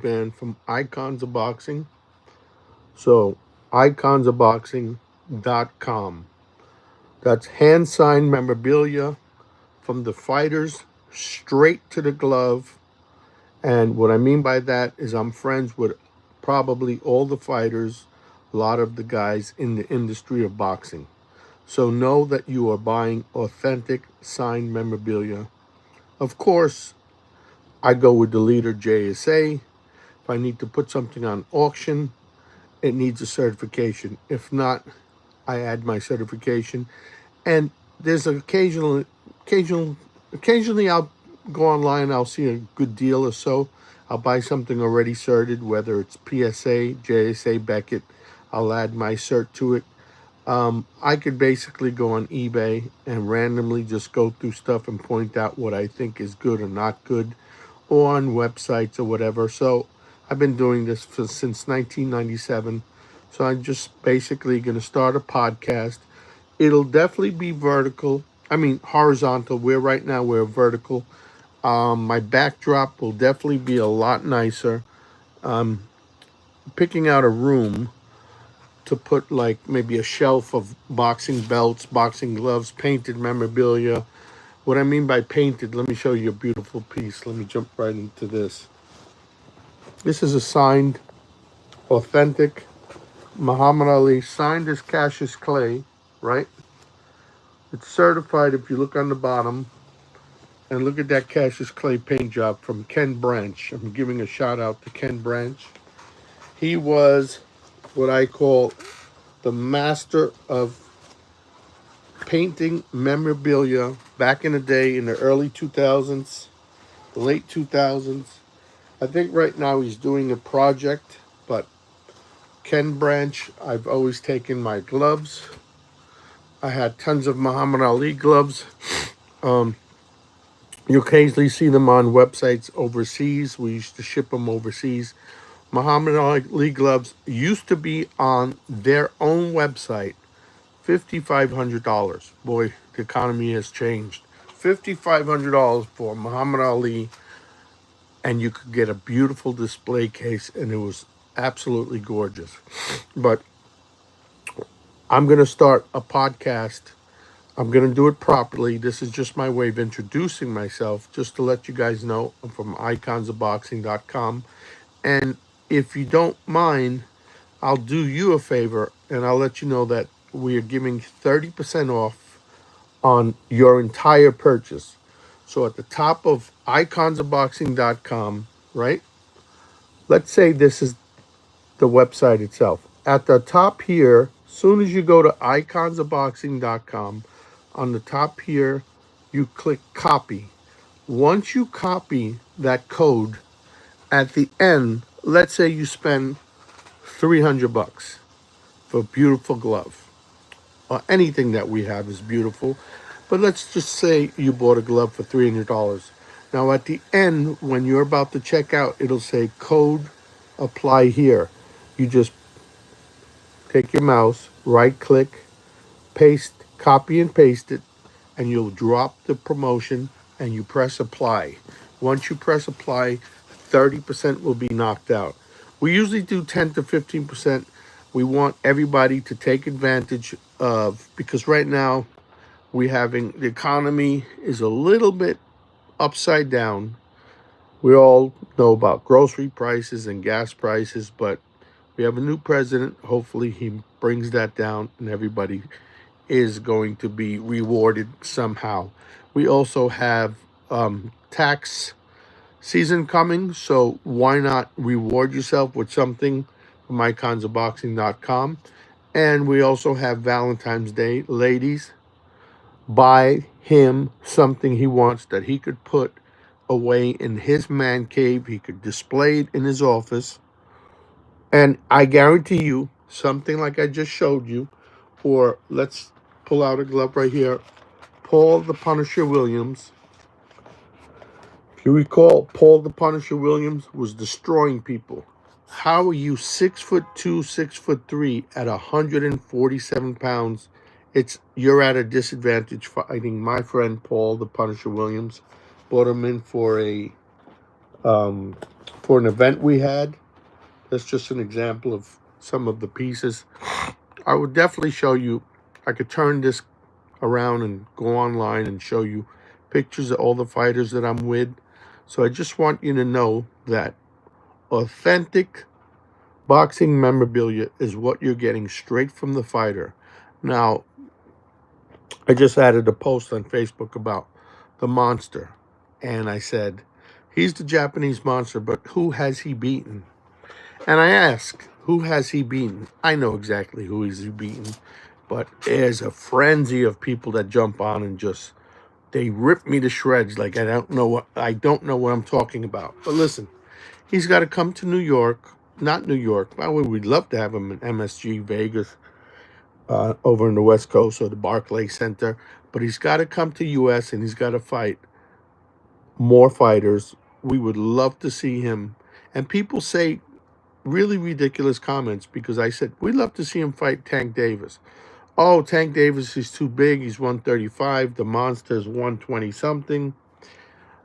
band from Icons of Boxing. So, iconsofboxing.com. That's hand signed memorabilia from the fighters straight to the glove. And what I mean by that is I'm friends with probably all the fighters, a lot of the guys in the industry of boxing. So know that you are buying authentic signed memorabilia. Of course, I go with the leader JSA. If I need to put something on auction, it needs a certification. If not, I add my certification. And there's occasional, occasionally I'll go online. I'll see a good deal or so. I'll buy something already certed, whether it's PSA, JSA, Beckett. I'll add my cert to it. I could basically go on eBay and randomly just go through stuff and point out what I think is good or not good, or on websites or whatever. So I've been doing this since 1997. So I'm just basically going to start a podcast. It'll definitely be vertical. I mean, horizontal. Right now, we're vertical. My backdrop will definitely be a lot nicer. Picking out a room to put like maybe a shelf of boxing belts, boxing gloves, painted memorabilia. What I mean by painted, let me show you a beautiful piece. Let me jump right into this. This is a signed, authentic Muhammad Ali, signed as Cassius Clay, right? It's certified if you look on the bottom. And look at that Cassius Clay paint job from Ken Branch. I'm giving a shout out to Ken Branch. He was what I call the master of painting memorabilia back in the day in the early 2000s, the late 2000s. I think right now he's doing a project, but Ken Branch, I've always taken my gloves. I had tons of Muhammad Ali gloves. Um, you occasionally see them on websites overseas. We used to ship them overseas. Muhammad Ali gloves used to be on their own website, $5,500. Boy, the economy has changed. $5,500 for Muhammad Ali, and you could get a beautiful display case, and it was absolutely gorgeous. But I'm going to start a podcast. I'm going to do it properly. This is just my way of introducing myself, just to let you guys know I'm from iconsofboxing.com. And if you don't mind, I'll do you a favor and I'll let you know that we are giving 30% off on your entire purchase. So at the top of iconsofboxing.com, right? Let's say this is the website itself. At the top here, soon as you go to iconsofboxing.com, on the top here, you click copy. Once you copy that code, at the end, let's say you spend $300 for a beautiful glove. Or anything that we have is beautiful. But let's just say you bought a glove for $300. Now at the end, when you're about to check out, it'll say code apply here. You just take your mouse, right click, paste, copy and paste it, and you'll drop the promotion and you press apply. Once you press apply, 30% will be knocked out. We usually do 10 to 15%. We want everybody to take advantage of, because right now we having the economy is a little bit upside down. We all know about grocery prices and gas prices, but we have a new president. Hopefully he brings that down and everybody is going to be rewarded somehow. We also have tax season coming, so why not reward yourself with something from iconsofboxing.com? And we also have Valentine's Day. Ladies, buy him something he wants that he could put away in his man cave. He could display it in his office. And I guarantee you, something like I just showed you, or let's pull out a glove right here. Paul the Punisher Williams. If you recall, Paul the Punisher Williams was destroying people. How are you 6'2", 6'3" at 147 pounds? You're at a disadvantage fighting my friend Paul the Punisher Williams. Brought him in for a um, for an event we had. That's just an example of some of the pieces. I would definitely show you. I could turn this around and go online and show you pictures of all the fighters that I'm with. So I just want you to know that authentic boxing memorabilia is what you're getting straight from the fighter. Now, I just added a post on Facebook about the monster, and I said, he's the Japanese monster, but who has he beaten? And I ask, who has he beaten? I know exactly who he's beaten, but there's a frenzy of people that jump on and just they rip me to shreds like I don't know what I'm talking about. But listen, he's got to come to New York, not New York. By the way, we'd love to have him in MSG Vegas, over in the West Coast or the Barclays Center, but he's got to come to US and he's got to fight more fighters. We would love to see him. And people say really ridiculous comments because I said, we'd love to see him fight Tank Davis. Oh, Tank Davis is too big. He's 135. The monster's 120 something.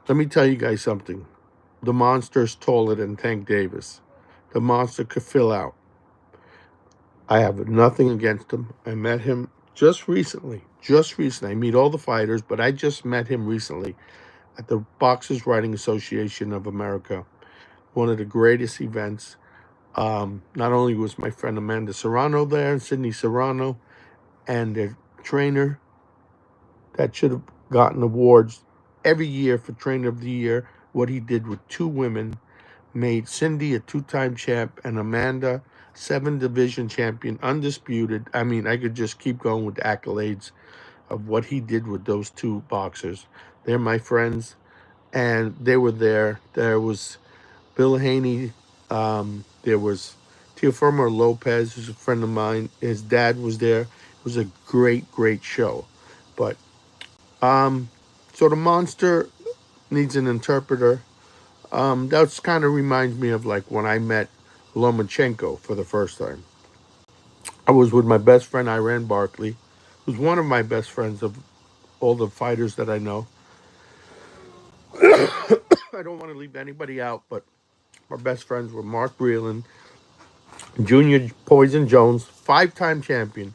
Let me tell you guys something. The monster's taller than Tank Davis. The monster could fill out. I have nothing against him. I met him just recently. Just recently. I meet all the fighters, but I just met him recently at the Boxers Writing Association of America. One of the greatest events. Not only was my friend Amanda Serrano there, Sydney Serrano, and their trainer that should have gotten awards every year for Trainer of the Year. What he did with two women made Cindy a two-time champ and Amanda 7 division champion, undisputed. I mean, I could just keep going with the accolades of what he did with those two boxers. They're my friends, and they were there. There was Bill Haney. There was Teofimo Lopez, who's a friend of mine. His dad was there. It was a great, great show. But so the monster needs an interpreter. That's kind of reminds me of like when I met Lomachenko for the first time. I was with my best friend Iran Barkley, who's one of my best friends of all the fighters that I know. I don't want to leave anybody out, but our best friends were Mark Breland, Junior Poison Jones, 5-time champion.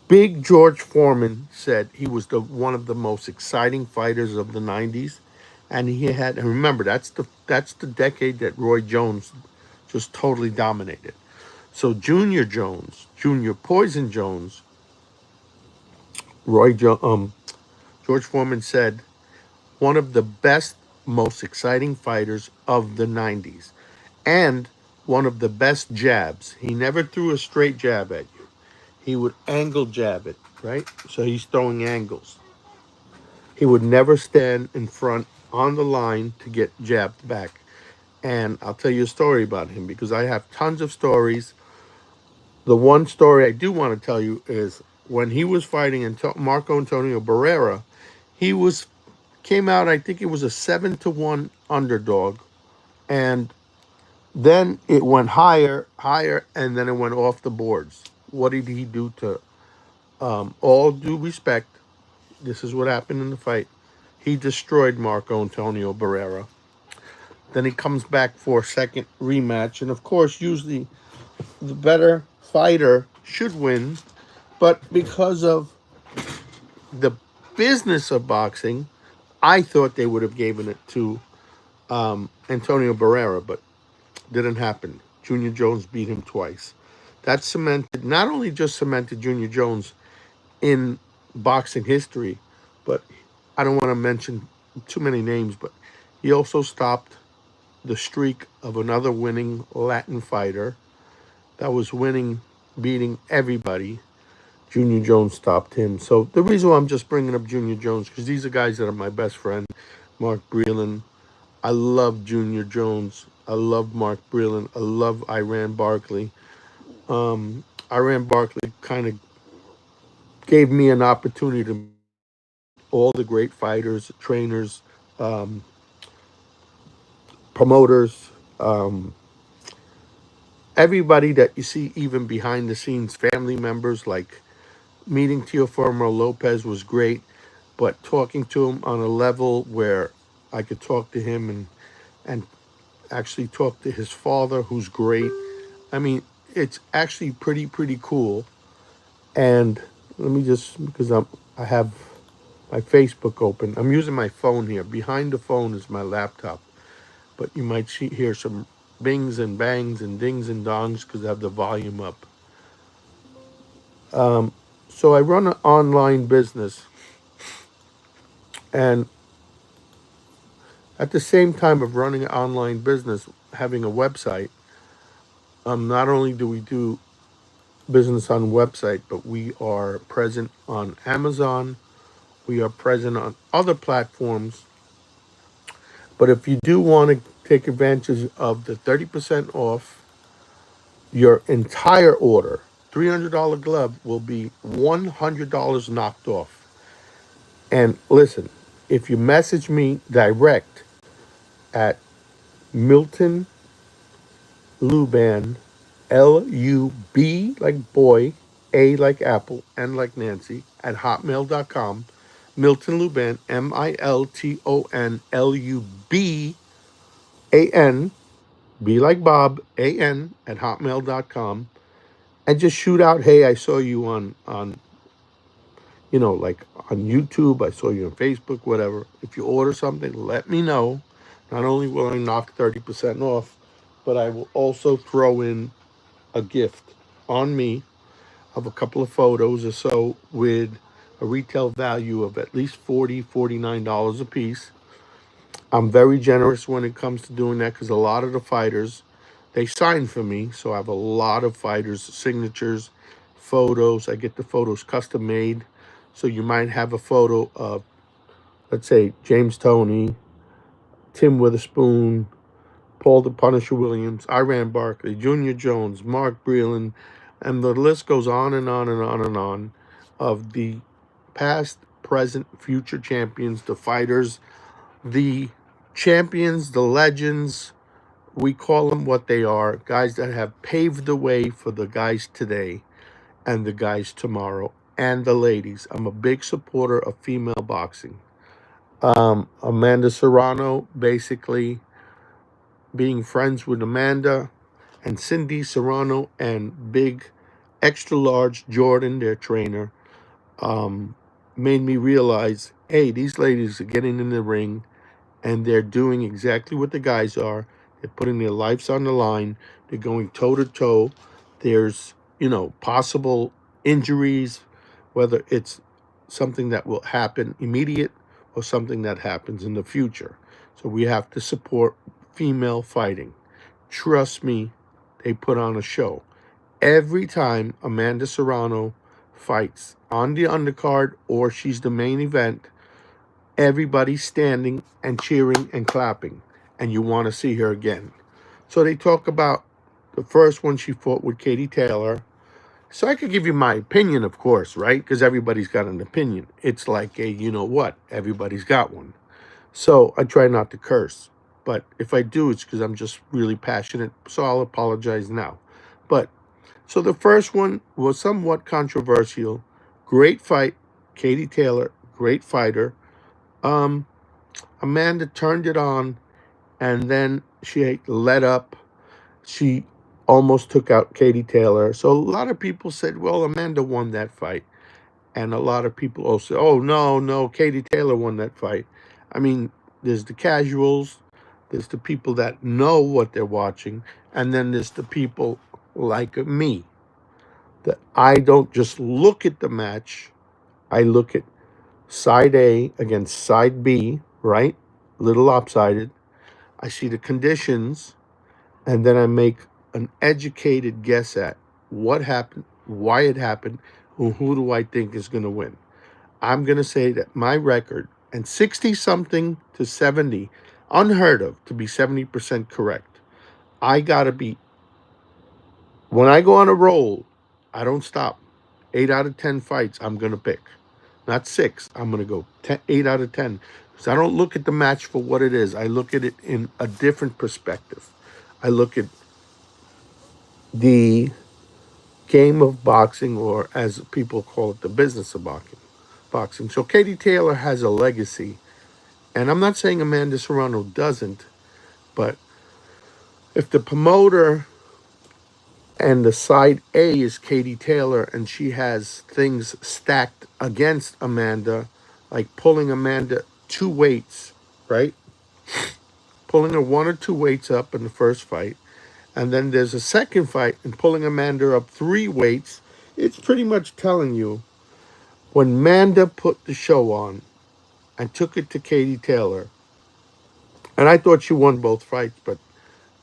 Big George Foreman said he was one of the most exciting fighters of the '90s, and he had. And remember, that's the decade that Roy Jones just totally dominated. So Junior Jones, Junior Poison Jones, George Foreman said one of the best, most exciting fighters of the '90s, and one of the best jabs. He never threw a straight jab at you. He would angle jab it, right? So he's throwing angles. He would never stand in front on the line to get jabbed back. And I'll tell you a story about him because I have tons of stories. The one story I do want to tell you is when he was fighting Marco Antonio Barrera, he was came out, I think it was a 7-1 underdog. And then it went higher, higher, and then it went off the boards. What did he do to all due respect? This is what happened in the fight. He destroyed Marco Antonio Barrera. Then he comes back for a second rematch. And of course, usually the better fighter should win. But because of the business of boxing, I thought they would have given it to Antonio Barrera, but didn't happen. Junior Jones beat him twice. That cemented, not only just cemented Junior Jones in boxing history, but I don't want to mention too many names, but he also stopped the streak of another winning Latin fighter that was winning, beating everybody. Junior Jones stopped him. So the reason why I'm just bringing up Junior Jones, because these are guys that are my best friend. Mark Breland. I love Junior Jones. I love Mark Breland. I love Iran Barkley. Iran Barkley kind of gave me an opportunity to meet all the great fighters, trainers, promoters, everybody that you see even behind the scenes, family members. Like meeting Teofimo Lopez was great, but talking to him on a level where I could talk to him and actually talk to his father, who's great. I mean, it's actually pretty cool. And let me just, because I have my Facebook open. I'm using my phone here. Behind the phone is my laptop, but you might hear some bings and bangs and dings and dongs because I have the volume up. So I run an online business, and at the same time of running an online business, having a website, not only do we do business on website, but we are present on Amazon. We are present on other platforms. But if you do want to take advantage of the 30% off your entire order, $300 glove will be $100 knocked off. And listen, if you message me direct at Milton Luban, Lub like boy, A like apple, N like Nancy, at hotmail.com. Milton Luban, MiltonLuban, B like Bob, AN at hotmail.com. And just shoot out, hey, I saw you on like on YouTube, I saw you on Facebook, whatever. If you order something, let me know. Not only will I knock 30% off, but I will also throw in a gift on me of a couple of photos or so with a retail value of at least $49 a piece. I'm very generous when it comes to doing that because a lot of the fighters, they sign for me. So I have a lot of fighters' signatures, photos. I get the photos custom made. So you might have a photo of, let's say, James Toney, Tim Witherspoon, Paul the Punisher Williams, Iran Barkley, Junior Jones, Mark Breland, and the list goes on and on and on and on of the past, present, future champions, the fighters, the champions, the legends. We call them what they are, guys that have paved the way for the guys today and the guys tomorrow and the ladies. I'm a big supporter of female boxing. Amanda Serrano, basically being friends with Amanda and Cindy Serrano and big extra large Jordan, their trainer, made me realize, hey, these ladies are getting in the ring and they're doing exactly what the guys are. They're putting their lives on the line. They're going toe to toe. There's, possible injuries, whether it's something that will happen immediate or something that happens in the future. So we have to support female fighting. Trust me, they put on a show. Every time Amanda Serrano fights on the undercard or she's the main event, everybody's standing and cheering and clapping, and you want to see her again. So they talk about the first one she fought with Katie Taylor. So I could give you my opinion, of course, right? Because everybody's got an opinion. It's like a you know what, everybody's got one. So I try not to curse. But if I do, it's because I'm just really passionate. So I'll apologize now. But so the first one was somewhat controversial. Great fight. Katie Taylor, great fighter. Amanda turned it on, and then she let up. She almost took out Katie Taylor. So a lot of people said, well, Amanda won that fight. And a lot of people also, oh, no, Katie Taylor won that fight. I mean, there's the casuals, there's the people that know what they're watching, and then there's the people like me that I don't just look at the match, I look at side A against side B, right? A little lopsided. I see the conditions, and then I make an educated guess at what happened, why it happened, and who do I think is going to win. I'm going to say that my record, and 60 something to 70, unheard of to be 70% correct. I got to be, when I go on a roll, I don't stop. 8 out of 10 fights, I'm going to pick. Not 6, I'm going to go 8 out of 10. Because I don't look at the match for what it is. I look at it in a different perspective. I look at the game of boxing, or as people call it, the business of boxing. So Katie Taylor has a legacy And I'm not saying Amanda Serrano doesn't, but if the promoter and the side A is Katie Taylor and she has things stacked against Amanda, like pulling Amanda 2 weights, right? Pulling her 1 or 2 weights up in the first fight, and then there's a second fight and pulling Amanda up 3 weights, it's pretty much telling you when Amanda put the show on and took it to Katie Taylor, and I thought she won both fights, but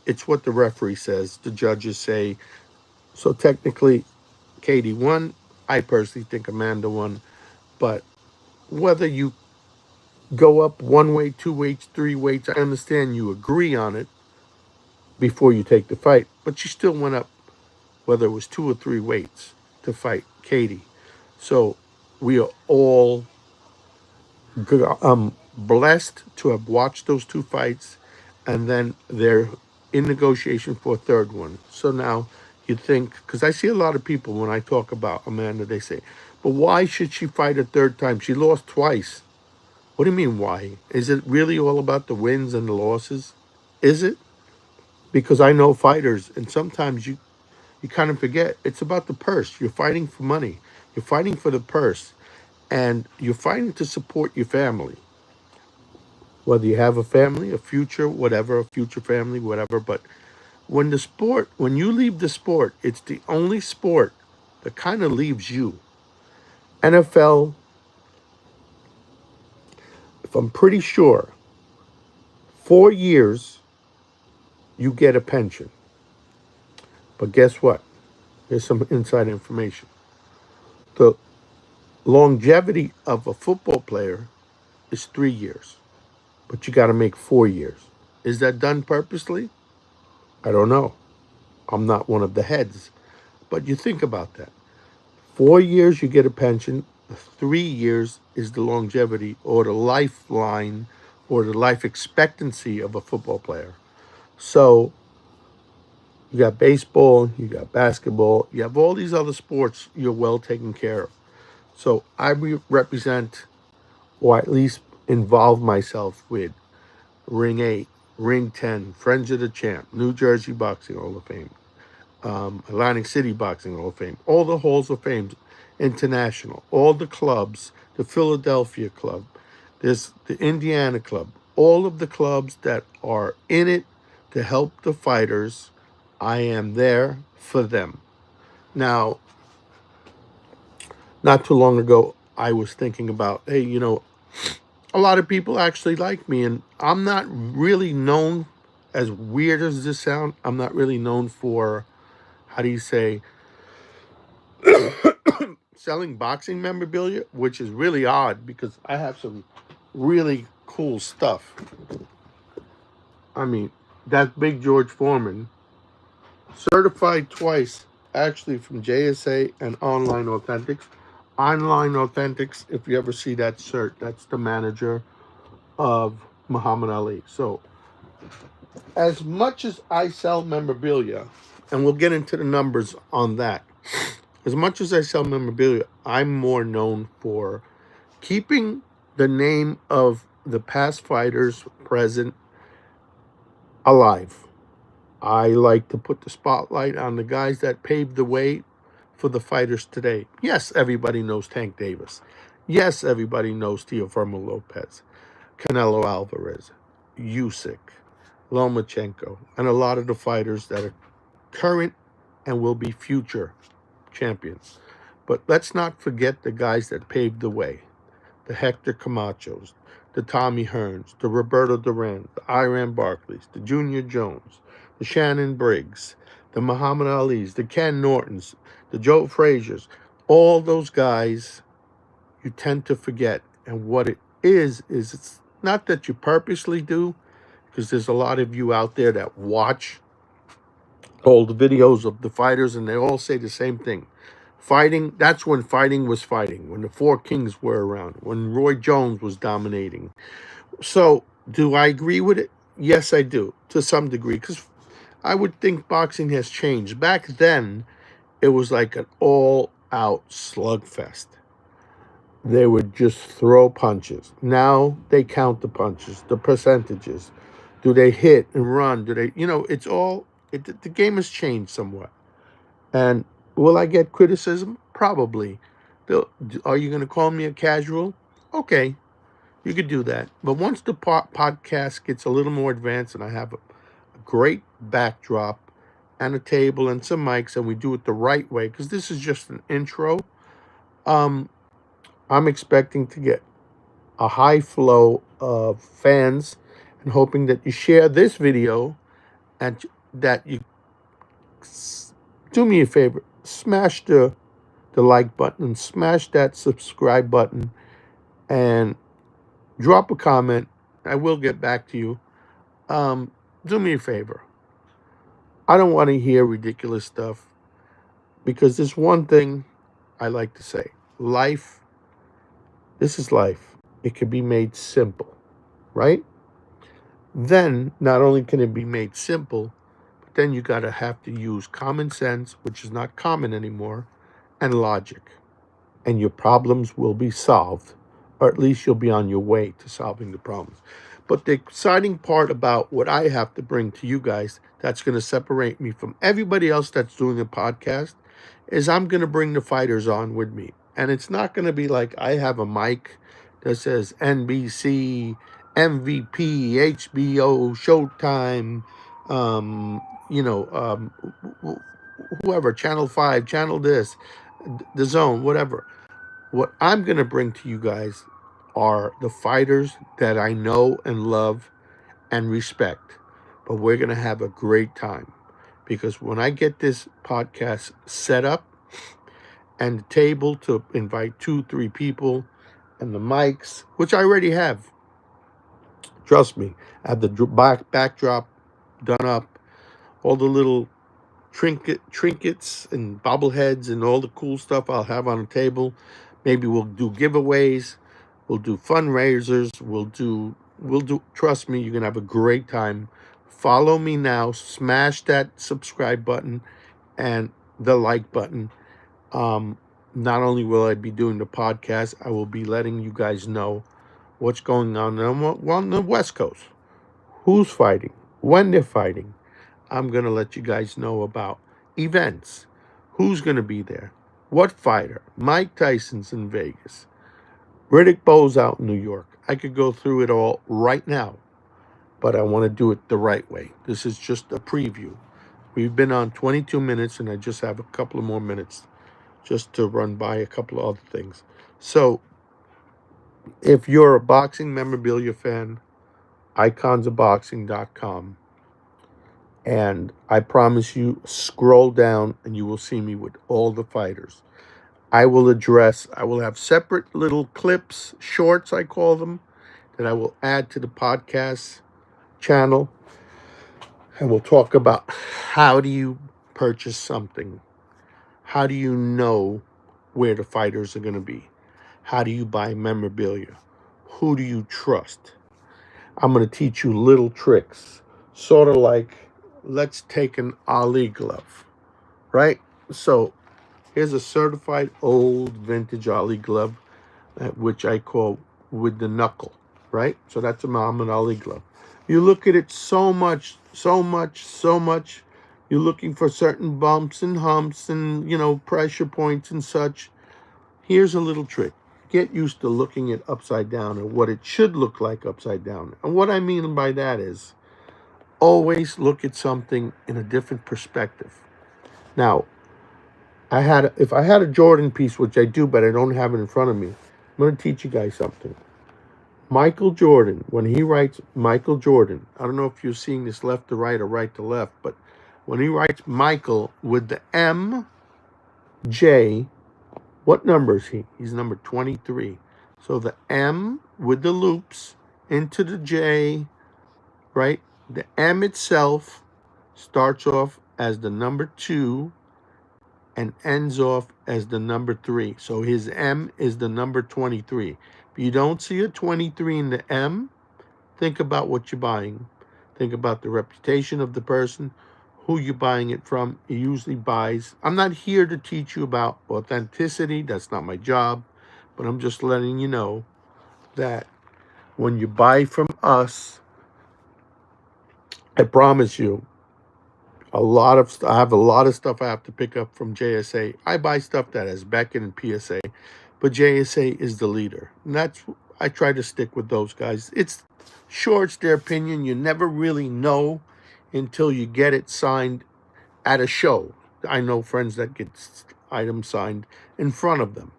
it's what the referee says. The judges say, so technically Katie won. I personally think Amanda won, but whether you go up 1 weight, 2 weights, 3 weights, I understand you agree on it before you take the fight, but she still went up, whether it was 2 or 3 weights, to fight Katie. So we are all blessed to have watched those 2 fights, and then they're in negotiation for a third one. So now you think, because I see a lot of people when I talk about Amanda, they say, but why should she fight a third time? She lost twice. What do you mean, why? Is it really all about the wins and the losses? Is it? Because I know fighters, and sometimes you kind of forget it's about the purse. You're fighting for money, you're fighting for the purse, and you're fighting to support your family. Whether you have a family, a future, whatever, a future family, whatever. But when you leave the sport, it's the only sport that kind of leaves you. NFL, if I'm pretty sure, 4 years you get a pension. But guess what? Here's some inside information. The longevity of a football player is 3 years, but you got to make 4 years. Is that done purposely? I don't know. I'm not one of the heads, but you think about that. 4 years you get a pension. 3 years is the longevity or the lifeline or the life expectancy of a football player. So you got baseball, you got basketball, you have all these other sports you're well taken care of. So I represent, or at least involve myself with, Ring 8, Ring 10, Friends of the Champ, New Jersey Boxing Hall of Fame, Atlantic City Boxing Hall of Fame, all the halls of fame, international, all the clubs, the Philadelphia Club, there's the Indiana Club, all of the clubs that are in it to help the fighters. I am there for them. Now, not too long ago, I was thinking about, hey, a lot of people actually like me, and I'm not really known, as weird as this sounds, I'm not really known for, how do you say, selling boxing memorabilia, which is really odd because I have some really cool stuff. I mean, that's Big George Foreman, certified twice, actually, from JSA and Online Authentics. Online Authentics, if you ever see that cert, that's the manager of Muhammad Ali. So, as much as I sell memorabilia, and we'll get into the numbers on that, as much as I sell memorabilia, I'm more known for keeping the name of the past fighters present alive. I like to put the spotlight on the guys that paved the way for the fighters today. Yes, everybody knows Tank Davis. Yes, everybody knows Teofimo Lopez, Canelo Alvarez, Usyk, Lomachenko, and a lot of the fighters that are current and will be future champions. But let's not forget the guys that paved the way. The Hector Camachos, the Tommy Hearns, the Roberto Duran, the Iran Barclays, the Junior Jones, the Shannon Briggs, the Muhammad Alis, the Ken Nortons, the Joe Fraziers, all those guys you tend to forget. And what it is it's not that you purposely do, because there's a lot of you out there that watch all the videos of the fighters and they all say the same thing. Fighting, that's when fighting was fighting, when the Four Kings were around, when Roy Jones was dominating. So, do I agree with it? Yes, I do, to some degree, because I would think boxing has changed. Back then, it was like an all out slugfest. they would just throw punches. Now they count the punches, the percentages. Do they hit and run? Do they, it's all, the game has changed somewhat. And will I get criticism? Probably. Are you going to call me a casual? Okay, you could do that. But once the podcast gets a little more advanced and I have a great backdrop and a table and some mics and we do it the right way, because this is just an intro, um, I'm expecting to get a high flow of fans and hoping that you share this video and that you do me a favor, smash the like button and smash that subscribe button and drop a comment. I will get back to you. Do me a favor. I don't want to hear ridiculous stuff because there's one thing I like to say. Life, this is life. It can be made simple, right? Then not only can it be made simple, but then you gotta have to use common sense, which is not common anymore, and logic. And your problems will be solved, or at least you'll be on your way to solving the problems. But the exciting part about what I have to bring to you guys that's going to separate me from everybody else that's doing a podcast is I'm going to bring the fighters on with me. And it's not going to be like I have a mic that says NBC, MVP, HBO, Showtime, um, whoever, Channel 5, Channel this, The Zone, whatever. What I'm going to bring to you guys are the fighters that I know and love and respect. But we're going to have a great time because when I get this podcast set up and the table to invite 2-3 people and the mics, which I already have, trust me, I have the backdrop done up, all the little trinkets and bobbleheads and all the cool stuff I'll have on the table. Maybe we'll do giveaways, we'll do fundraisers, we'll do trust me, you're gonna have a great time. Follow me now, smash that subscribe button and the like button. Not only will I be doing the podcast, I will be letting you guys know what's going on the West Coast. Who's fighting, when they're fighting. I'm going to let you guys know about events. Who's going to be there? What fighter? Mike Tyson's in Vegas. Riddick Bowe's out in New York. I could go through it all right now, but I want to do it the right way. This is just a preview. We've been on 22 minutes, and I just have a couple of more minutes just to run by a couple of other things. So, if you're a boxing memorabilia fan, iconsofboxing.com. And I promise you, scroll down and you will see me with all the fighters. I will have separate little clips, shorts, I call them, that I will add to the podcast channel. And we'll talk about how do you purchase something? How do you know where the fighters are going to be? How do you buy memorabilia? Who do you trust? I'm going to teach you little tricks, sort of like, let's take an Ali glove, right? So here's a certified old vintage Ali glove, which I call with the knuckle, right? So that's a Muhammad Ali glove. You look at it so much. You're looking for certain bumps and humps and, pressure points and such. Here's a little trick. Get used to looking it upside down and what it should look like upside down. And what I mean by that is always look at something in a different perspective. Now, if I had a Jordan piece, which I do, but I don't have it in front of me, I'm going to teach you guys something. Michael Jordan, when he writes Michael Jordan, I don't know if you're seeing this left to right or right to left, but when he writes Michael with the M, J, what number is he? He's number 23. So the M with the loops into the J, right? The M itself starts off as the number 2 and ends off as the number 3. So his M is the number 23. If you don't see a 23 in the M, think about what you're buying. Think about the reputation of the person, who you're buying it from. He usually buys. I'm not here to teach you about authenticity. That's not my job. but I'm just letting you know that when you buy from us, I promise you, I have a lot of stuff I have to pick up from JSA. I buy stuff that has Beckett and PSA, but JSA is the leader. And I try to stick with those guys. It's their opinion. You never really know until you get it signed at a show. I know friends that get items signed in front of them.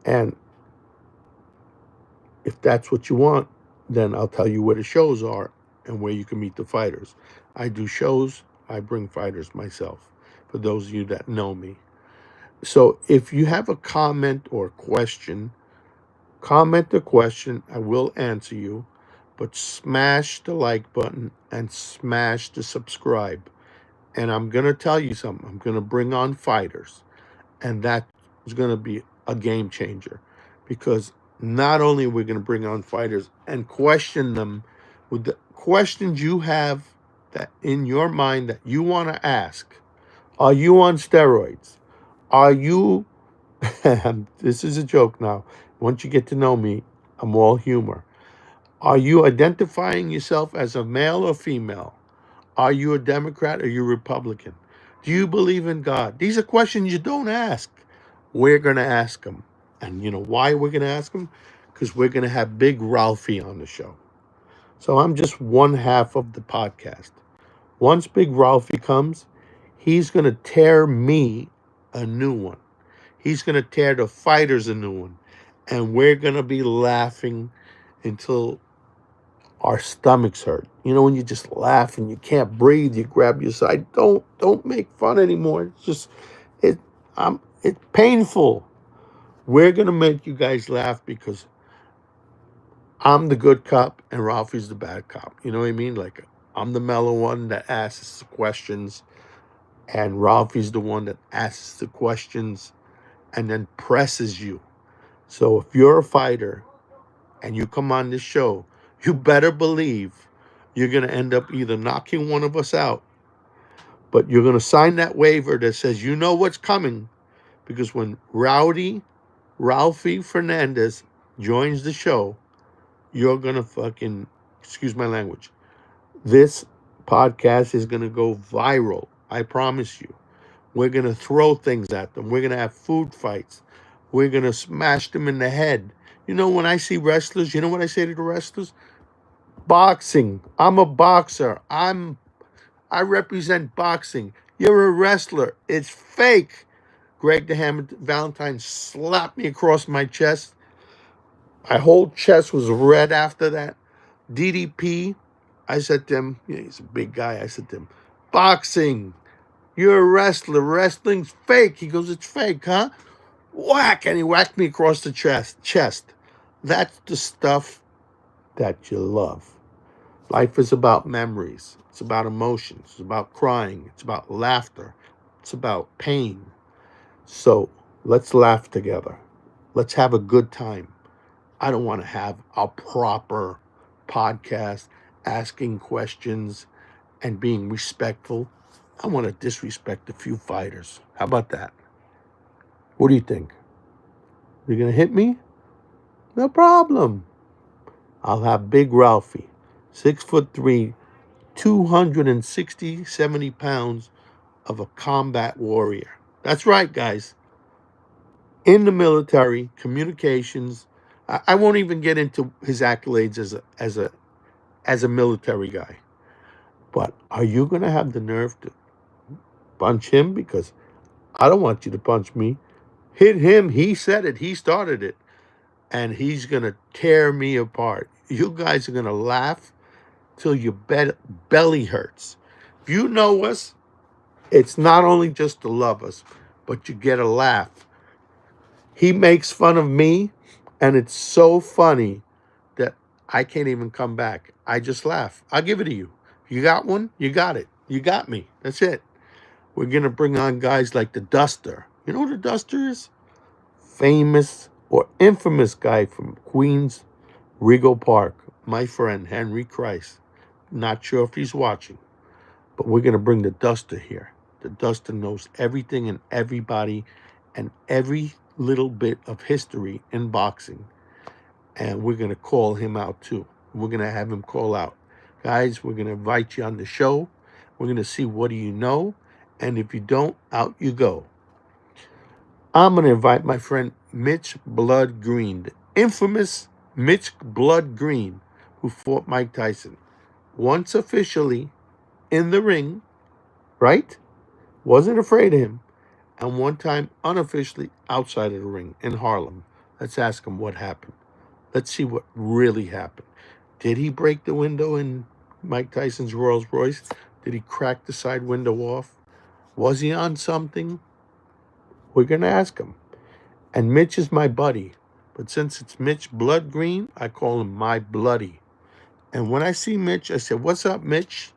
And if that's what you want, then I'll tell you where the shows are and where you can meet the fighters. I do shows, I bring fighters myself, for those of you that know me. So if you have a comment or question, comment the question. I will answer you, but smash the like button and smash the subscribe. And I'm going to tell you something. I'm going to bring on fighters, and that is going to be a game changer, because not only are we going to bring on fighters and question them with the questions you have that in your mind that you want to ask. Are you on steroids? Are you this is a joke now. Once you get to know me, I'm all humor. Are you identifying yourself as a male or female? Are you a Democrat or you Republican? Do you believe in God? These are questions you don't ask. We're going to ask them. And you know why we're going to ask them? Because we're going to have Big Ralphie on the show. So I'm just one half of the podcast. Once Big Ralphie comes, he's going to tear me a new one. He's going to tear the fighters a new one. And we're going to be laughing until our stomachs hurt. You know, when you just laugh and you can't breathe, you grab your side. Don't make fun anymore. It's painful. We're gonna make you guys laugh because I'm the good cop and Ralphie's the bad cop. You know what I mean? Like, I'm the mellow one that asks the questions, and Ralphie's the one that asks the questions and then presses you. So if you're a fighter and you come on this show, you better believe you're going to end up either knocking one of us out, but you're going to sign that waiver that says you know what's coming, because when Ralphie Fernandez joins the show, you're going to fucking, excuse my language, this podcast is going to go viral. I promise you. We're going to throw things at them. We're going to have food fights. We're going to smash them in the head. You know, when I see wrestlers, you know what I say to the wrestlers? Boxing. I'm a boxer. I represent boxing. You're a wrestler. It's fake. Greg the Hammer Valentine slapped me across my chest. My whole chest was red after that. DDP, I said to him, yeah, he's a big guy. I said to him, boxing. You're a wrestler. Wrestling's fake. He goes, it's fake, huh? Whack! And he whacked me across the chest. That's the stuff that you love. Life is about memories. It's about emotions. It's about crying. It's about laughter. It's about pain. So let's laugh together. Let's have a good time. I don't want to have a proper podcast asking questions and being respectful. I want to disrespect a few fighters. How about that? What do you think? You're going to hit me? No problem. I'll have Big Ralphie, 6'3", 260, 70 pounds of a combat warrior. That's right, guys. In the military, communications. I won't even get into his accolades as a military guy. But are you going to have the nerve to punch him? Because I don't want you to punch me. Hit him. He said it. He started it. And he's going to tear me apart. You guys are going to laugh till your belly hurts. If you know us, it's not only just to love us, but you get a laugh. He makes fun of me, and it's so funny that I can't even come back. I just laugh. I'll give it to you. You got one? You got it. You got me. That's it. We're going to bring on guys like the Duster. You know what the Duster is? Famous or infamous guy from Queens, Rego Park. My friend, Henry Christ. Not sure if he's watching, but we're going to bring the Duster here. The Duster knows everything and everybody, and every little bit of history in boxing, and we're going to call him out too. We're going to have him call out. Guys, we're going to invite you on the show. We're going to see what do you know, and if you don't, out you go. I'm going to invite my friend Mitch Blood Green, the infamous Mitch Blood Green, who fought Mike Tyson. Once officially in the ring, right? Wasn't afraid of him. And one time unofficially outside of the ring in Harlem. Let's ask him what happened. Let's see what really happened. Did he break the window in Mike Tyson's Rolls Royce? Did he crack the side window off? Was he on something? We're going to ask him. And Mitch is my buddy. But since it's Mitch Blood Green, I call him my bloody. And when I see Mitch, I say, "What's up, Mitch?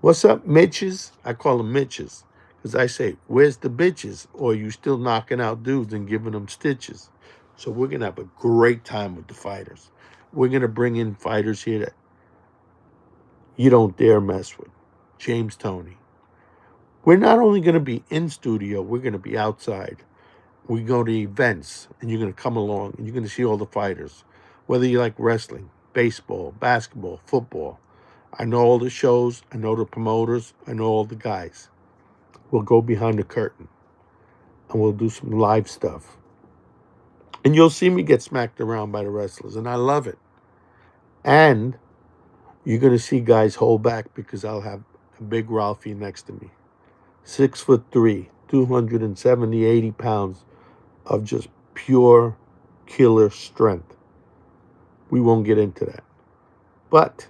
What's up, Mitches?" I call them Mitches. Because I say, "Where's the bitches? Or are you still knocking out dudes and giving them stitches?" So we're going to have a great time with the fighters. We're going to bring in fighters here that you don't dare mess with. James Toney. We're not only going to be in studio, we're going to be outside. We go to events, and you're going to come along, and you're going to see all the fighters. Whether you like wrestling, baseball, basketball, football. I know all the shows. I know the promoters. I know all the guys. We'll go behind the curtain, and we'll do some live stuff. And you'll see me get smacked around by the wrestlers, and I love it. And you're going to see guys hold back because I'll have a big Ralphie next to me. 6'3", 270, 80 pounds of just pure killer strength. We won't get into that. But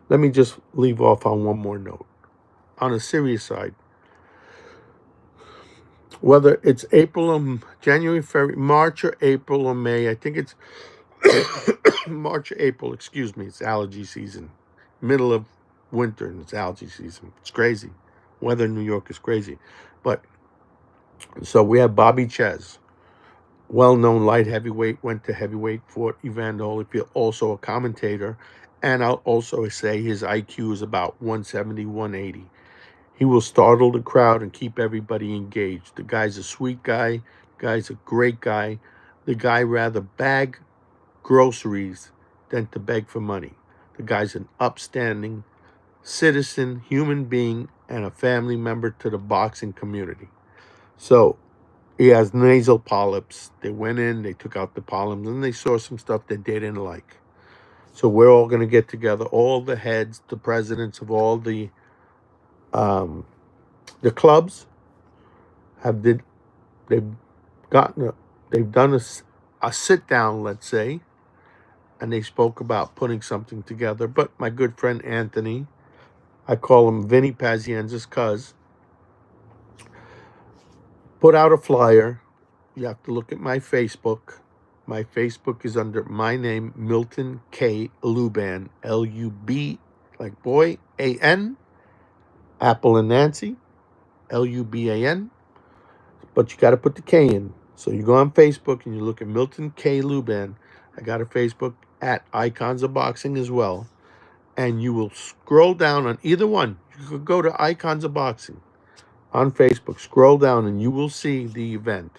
let me just leave off on one more note. On a serious side, whether it's January, February, March or April or May, I think it's March or April, excuse me, it's allergy season. Middle of winter and it's allergy season. It's crazy. Weather in New York is crazy. But so we have Bobby Chez, well-known light heavyweight, went to heavyweight, fought Evander Holyfield, also a commentator. And I'll also say his IQ is about 170, 180. He will startle the crowd and keep everybody engaged. The guy's a sweet guy. The guy's a great guy. The guy rather bag groceries than to beg for money. The guy's an upstanding citizen, human being, and a family member to the boxing community. So he has nasal polyps. They went in, they took out the polyps, and they saw some stuff that they didn't like. So we're all going to get together, all the heads, the presidents of all the clubs they've done a sit down, let's say, and they spoke about putting something together. But my good friend Anthony, I call him Vinny Pazienza's cuz, put out a flyer. You have to look at my Facebook. My Facebook is under my name, Milton K. Luban, L-U-B, like boy, A-N, Apple and Nancy, Luban. But you got to put the K in. So you go on Facebook and you look at Milton K. Luban. I got a Facebook at Icons of Boxing as well. And you will scroll down on either one. You could go to Icons of Boxing on Facebook. Scroll down and you will see the event.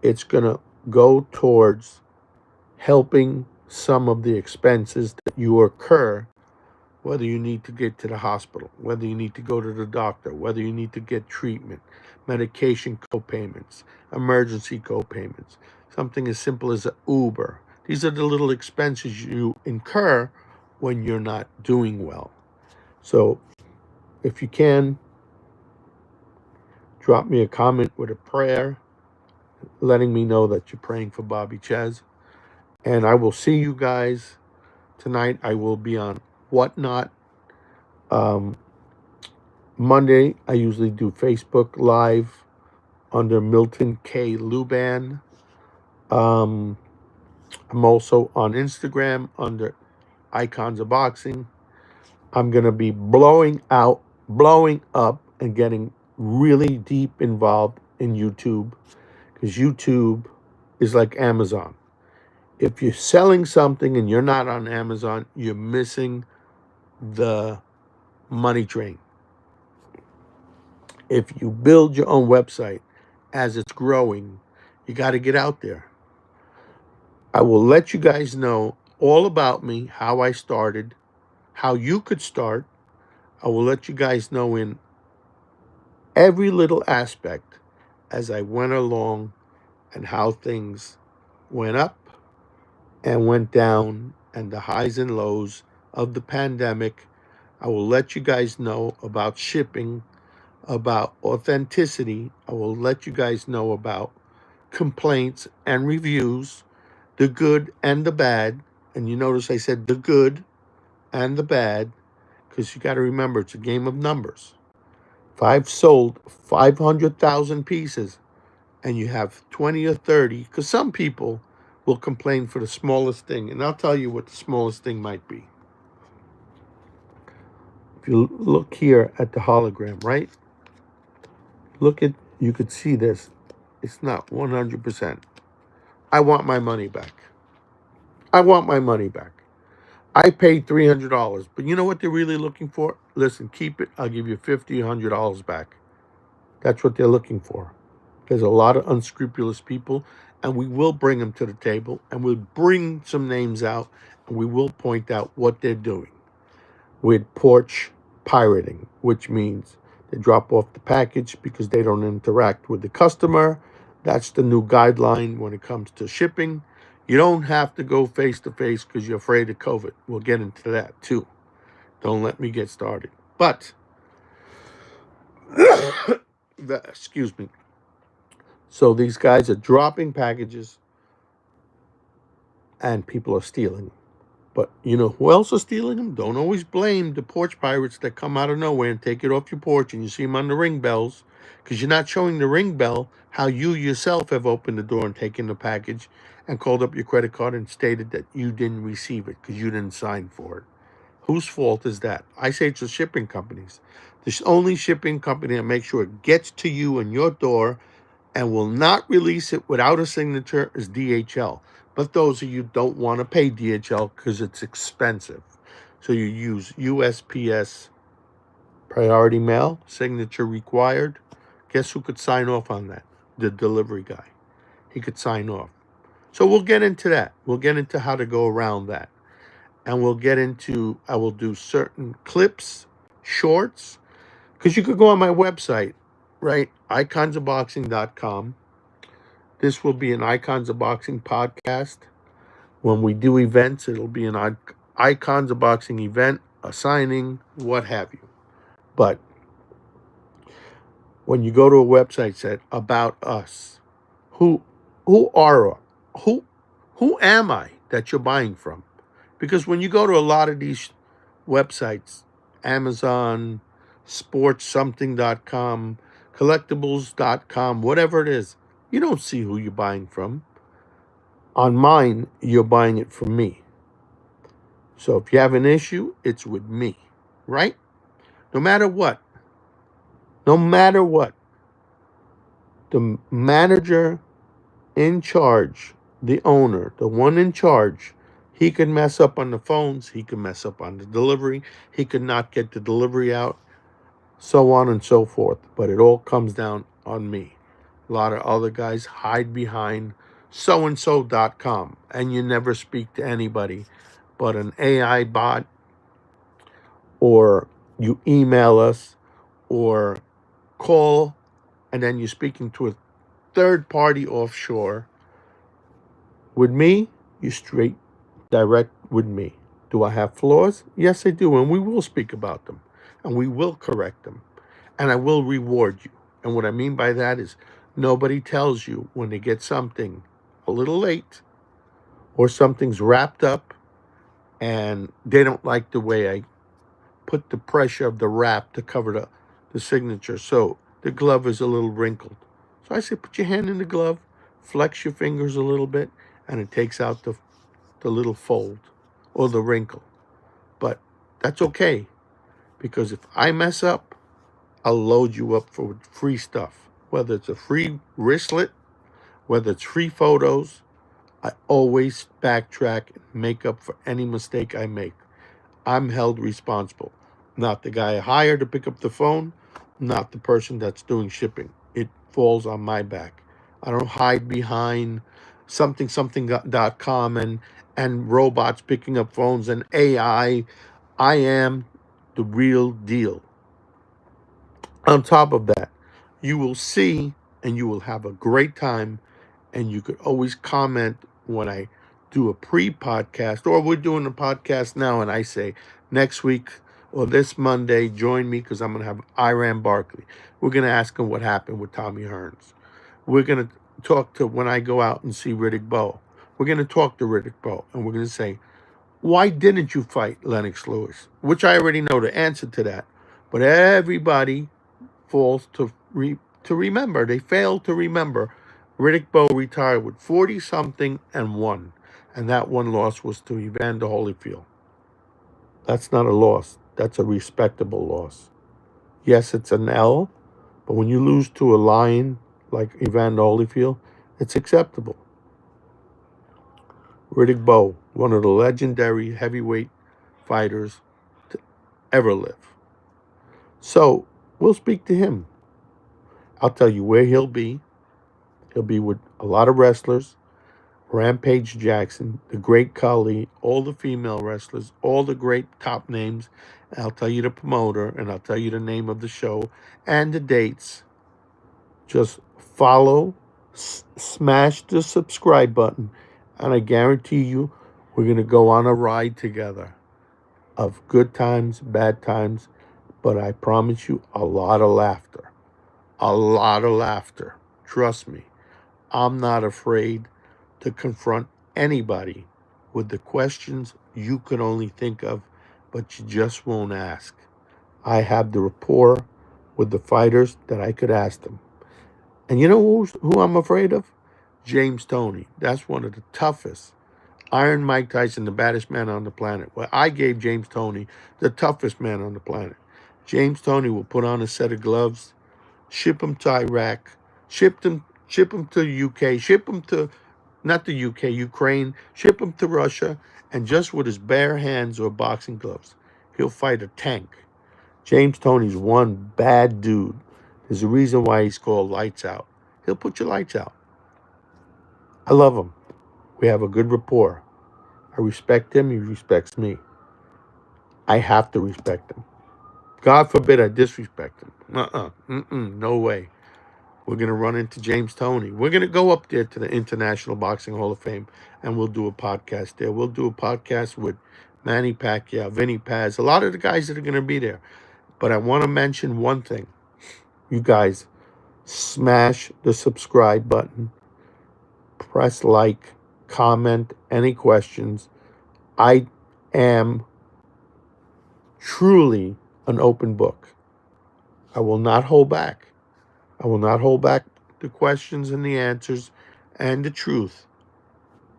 It's going to go towards helping some of the expenses that you incur, whether you need to get to the hospital, whether you need to go to the doctor, whether you need to get treatment, medication co-payments, emergency co-payments, something as simple as an Uber. These are the little expenses you incur when you're not doing well. So if you can, drop me a comment with a prayer, letting me know that you're praying for Bobby Chez. And I will see you guys tonight. I will be on Whatnot. Monday, I usually do Facebook Live under Milton K. Luban. I'm also on Instagram under Icons of Boxing. I'm going to be blowing up, and getting really deep involved in YouTube, because YouTube is like Amazon. If you're selling something and you're not on Amazon, you're missing the money train. If you build your own website as it's growing. You got to get out there. I will let you guys know all about me, how I started, how you could start. I will let you guys know in every little aspect as I went along and how things went up and went down and the highs and lows of the pandemic. I will let you guys know about shipping, about authenticity. I will let you guys know about complaints and reviews, the good and the bad. And you notice I said the good and the bad because you got to remember it's a game of numbers. If I've sold 500,000 pieces and you have 20 or 30, because some people will complain for the smallest thing, and I'll tell you what the smallest thing might be. If you look here at the hologram, right? You could see this. It's not 100%. I want my money back. I want my money back. I paid $300, but you know what they're really looking for? Listen, keep it. I'll give you $50, $100 back. That's what they're looking for. There's a lot of unscrupulous people, and we will bring them to the table, and we'll bring some names out, and we will point out what they're doing with porch pirating, which means they drop off the package because they don't interact with the customer. That's the new guideline when it comes to shipping. You don't have to go face to face because you're afraid of COVID. We'll get into that too. Don't let me get started. But, excuse me. So these guys are dropping packages and people are stealing. But you know who else is stealing them? Don't always blame the porch pirates that come out of nowhere and take it off your porch and you see them on the ring bells because you're not showing the ring bell how you yourself have opened the door and taken the package and called up your credit card and stated that you didn't receive it because you didn't sign for it. Whose fault is that? I say it's the shipping companies. The only shipping company that makes sure it gets to you and your door and will not release it without a signature is DHL. But those of you don't want to pay DHL because it's expensive. So you use USPS priority mail, signature required. Guess who could sign off on that? The delivery guy. He could sign off. So we'll get into that. We'll get into how to go around that. And we'll get into, I will do certain clips, shorts, because you could go on my website, right? iconsofboxing.com. This will be an Icons of Boxing podcast. When we do events, it'll be an Icons of Boxing event, a signing, what have you. But when you go to a website said about us, who am I that you're buying from? Because when you go to a lot of these websites, Amazon, sportssomething.com, collectibles.com, whatever it is, you don't see who you're buying from. On mine, you're buying it from me. So if you have an issue, it's with me, right? No matter what, the manager in charge, the owner, the one in charge, he could mess up on the phones, he could mess up on the delivery, he could not get the delivery out, so on and so forth. But it all comes down on me. A lot of other guys hide behind so-and-so.com, and you never speak to anybody but an AI bot, or you email us, or call, and then you're speaking to a third party offshore. With me, you straight direct with me. Do I have flaws? Yes, I do, and we will speak about them, and we will correct them, and I will reward you. And what I mean by that is nobody tells you when they get something a little late or something's wrapped up and they don't like the way I put the pressure of the wrap to cover the signature. So the glove is a little wrinkled. So I say, put your hand in the glove, flex your fingers a little bit, and it takes out the little fold or the wrinkle. But that's okay, because if I mess up, I'll load you up for free stuff. Whether it's a free wristlet, whether it's free photos, I always backtrack and make up for any mistake I make. I'm held responsible. Not the guy I hired to pick up the phone, not the person that's doing shipping. It falls on my back. I don't hide behind something.com and robots picking up phones and AI. I am the real deal. On top of that, you will see and you will have a great time, and you could always comment when I do a pre-podcast, or we're doing a podcast now and I say next week or this Monday join me because I'm going to have Iran Barkley. We're going to ask him what happened with Tommy Hearns. We're going to talk to when I go out and see Riddick Bowe. We're going to talk to Riddick Bowe and we're going to say, why didn't you fight Lennox Lewis? Which I already know the answer to that, but everybody falls to remember. They fail to remember Riddick Bowe retired with 40 something and won, and that one loss was to Evander Holyfield. That's not a loss. That's a respectable loss. Yes, it's an L, but when you lose to a lion like Evander Holyfield, it's acceptable. Riddick Bowe, one of the legendary heavyweight fighters to ever live. So we'll speak to him. I'll tell you where he'll be. He'll be with a lot of wrestlers, Rampage Jackson, the Great Khali, all the female wrestlers, all the great top names. I'll tell you the promoter, and I'll tell you the name of the show and the dates. Just follow, smash the subscribe button, and I guarantee you we're going to go on a ride together of good times, bad times, but I promise you a lot of laughter. A lot of laughter. Trust me. I'm not afraid to confront anybody with the questions you could only think of, but you just won't ask. I have the rapport with the fighters that I could ask them. And you know who I'm afraid of? James Toney. That's one of the toughest. Iron Mike Tyson, the baddest man on the planet. Well, I gave James Toney the toughest man on the planet. James Toney will put on a set of gloves, ship him to Iraq, ship him to UK, ship him to, not the UK, Ukraine, ship him to Russia, and just with his bare hands or boxing gloves, he'll fight a tank. James Toney's one bad dude. There's a reason why he's called Lights Out. He'll put your lights out. I love him. We have a good rapport. I respect him. He respects me. I have to respect him. God forbid I disrespect him. No way. We're going to run into James Toney. We're going to go up there to the International Boxing Hall of Fame, and we'll do a podcast there. We'll do a podcast with Manny Pacquiao, Vinny Paz, a lot of the guys that are going to be there. But I want to mention one thing. You guys, smash the subscribe button. Press like, comment, any questions. I am truly an open book. I will not hold back. I will not hold back the questions and the answers and the truth.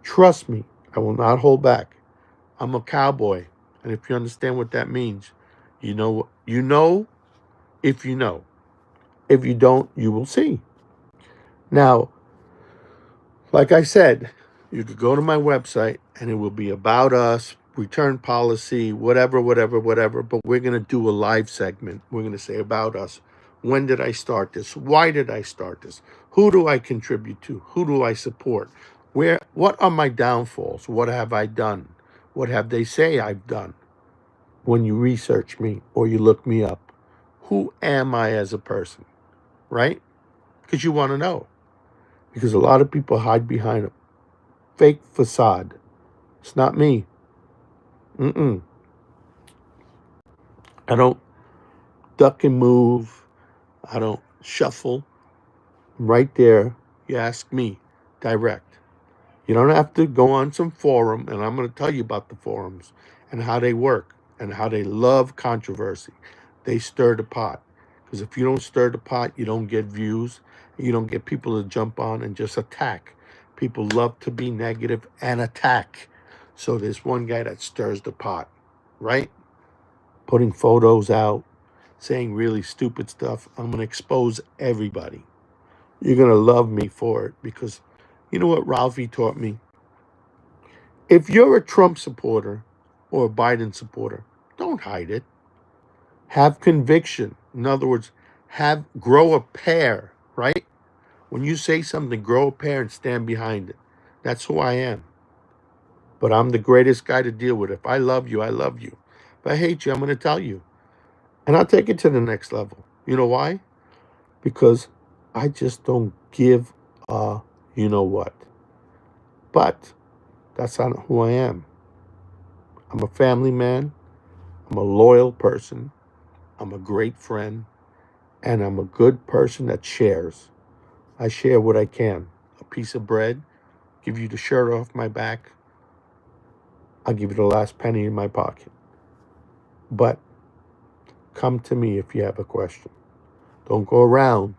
Trust me, I will not hold back. I'm a cowboy, and if you understand what that means, you know if you know. If you don't, you will see. Now, like I said, you could go to my website and it will be about us, return policy, whatever, but we're going to do a live segment. We're going to say about us. When did I start this? Why did I start this? Who do I contribute to? Who do I support? What are my downfalls? What have I done? What have they say I've done? When you research me or you look me up, who am I as a person? Right? Because you want to know. Because a lot of people hide behind a fake facade. It's not me. I don't duck and move. I don't shuffle. Right there, you ask me direct. You don't have to go on some forum, and I'm going to tell you about the forums and how they work and how they love controversy. They stir the pot. Because if you don't stir the pot, you don't get views. You don't get people to jump on and just attack. People love to be negative and attack. So there's one guy that stirs the pot, right? Putting photos out, saying really stupid stuff. I'm going to expose everybody. You're going to love me for it because you know what Ralphie taught me? If you're a Trump supporter or a Biden supporter, don't hide it. Have conviction. In other words, grow a pair, right? When you say something, grow a pair and stand behind it. That's who I am. But I'm the greatest guy to deal with. If I love you, I love you. If I hate you, I'm going to tell you. And I'll take it to the next level. You know why? Because I just don't give a you know what. But that's not who I am. I'm a family man. I'm a loyal person. I'm a great friend. And I'm a good person that shares. I share what I can. A piece of bread, give you the shirt off my back. I'll give you the last penny in my pocket. But come to me if you have a question. Don't go around.